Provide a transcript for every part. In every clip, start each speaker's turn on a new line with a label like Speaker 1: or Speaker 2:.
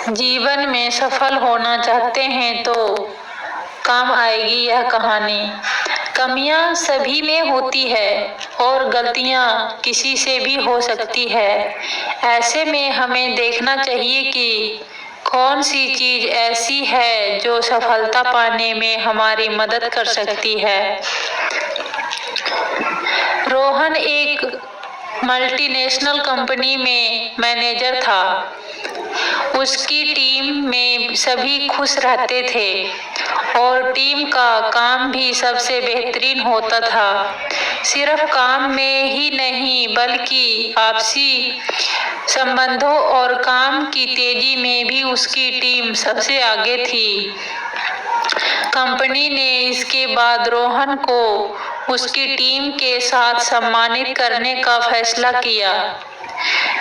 Speaker 1: जीवन में सफल होना चाहते हैं तो काम आएगी यह कहानी। कमियां सभी में होती है और गलतियां किसी से भी हो सकती है। ऐसे में हमें देखना चाहिए कि कौन सी चीज ऐसी है जो सफलता पाने में हमारी मदद कर सकती है। रोहन एक मल्टीनेशनल कंपनी में मैनेजर था। उसकी टीम में सभी खुश रहते थे और टीम का काम भी सबसे बेहतरीन होता था। सिर्फ काम में ही नहीं बल्कि आपसी संबंधों और काम की तेजी में भी उसकी टीम सबसे आगे थी। कंपनी ने इसके बाद रोहन को उसकी टीम के साथ सम्मानित करने का फैसला किया।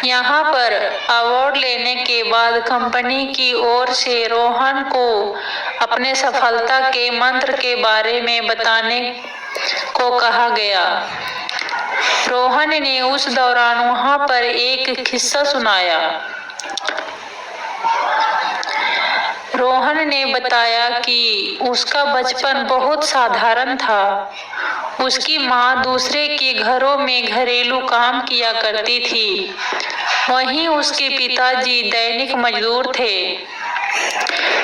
Speaker 1: यहाँ पर अवार्ड लेने के बाद कंपनी की ओर से रोहन को अपने सफलता के मंत्र के बारे में बताने को कहा गया। रोहन ने उस दौरान वहाँ पर एक किस्सा सुनाया। रोहन ने बताया कि उसका बचपन बहुत साधारण था। उसकी माँ दूसरे के घरों में घरेलू काम किया करती थी। वहीं उसके पिताजी दैनिक मजदूर थे।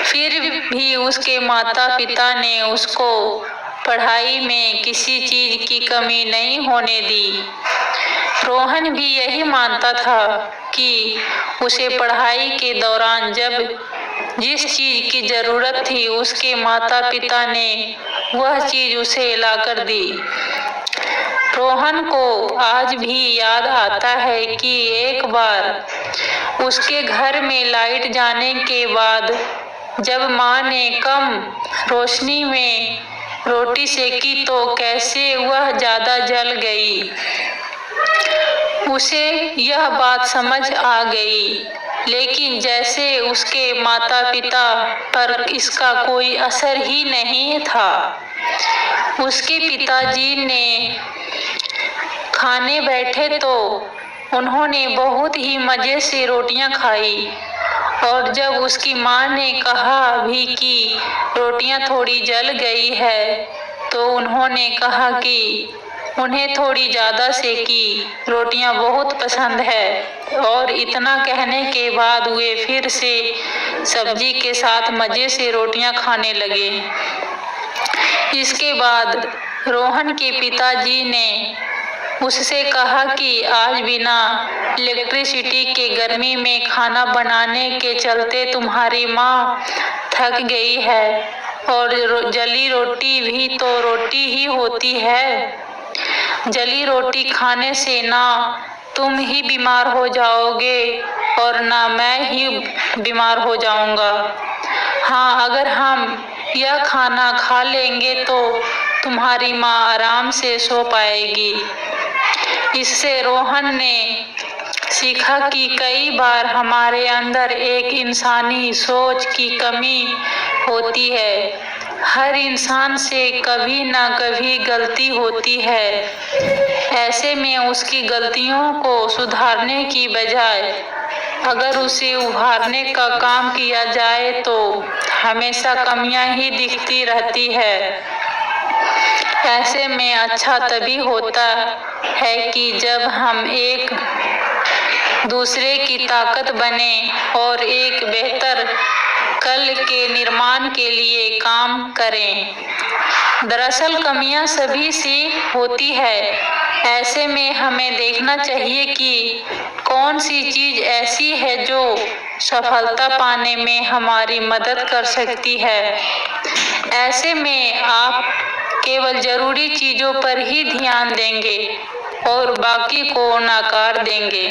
Speaker 1: फिर भी उसके माता पिता ने उसको पढ़ाई में किसी चीज की कमी नहीं होने दी। रोहन भी यही मानता था कि उसे पढ़ाई के दौरान जब जिस चीज की जरूरत थी उसके माता पिता ने वह चीज उसे लाकर दी। रोहन को आज भी याद आता है कि एक बार उसके घर में लाइट जाने के बाद जब माँ ने कम रोशनी में रोटी सेकी तो कैसे वह ज्यादा जल गई। उसे यह बात समझ आ गई, लेकिन जैसे उसके माता पिता पर इसका कोई असर ही नहीं था। उसके पिताजी ने खाने बैठे तो उन्होंने बहुत ही मजे से रोटियां खाई और जब उसकी माँ ने कहा भी कि रोटियां थोड़ी जल गई है तो उन्होंने कहा कि उन्हें थोड़ी ज्यादा सेकी रोटियां बहुत पसंद है और इतना कहने के बाद वे फिर से सब्जी के साथ मजे से रोटियां खाने लगे। इसके बाद रोहन के पिताजी ने उससे कहा कि आज बिना इलेक्ट्रिसिटी के गर्मी में खाना बनाने के चलते तुम्हारी माँ थक गई है और जली रोटी भी तो रोटी ही होती है। जली रोटी खाने से ना तुम ही बीमार हो जाओगे और ना मैं ही बीमार हो जाऊंगा। हाँ, अगर हम यह खाना खा लेंगे तो तुम्हारी माँ आराम से सो पाएगी। इससे रोहन ने सीखा कि कई बार हमारे अंदर एक इंसानी सोच की कमी होती है। हर इंसान से कभी ना कभी गलती होती है। ऐसे में उसकी गलतियों को सुधारने की बजाय अगर उसे उभारने का काम किया जाए तो हमेशा कमियां ही दिखती रहती है। ऐसे में अच्छा तभी होता है कि जब हम एक दूसरे की ताकत बने और एक बेहतर कल के निर्माण के लिए काम करें। दरअसल कमियां सभी से होती है। ऐसे में हमें देखना चाहिए कि कौन सी चीज ऐसी है जो सफलता पाने में हमारी मदद कर सकती है। ऐसे में आप केवल जरूरी चीजों पर ही ध्यान देंगे और बाकी को नकार देंगे।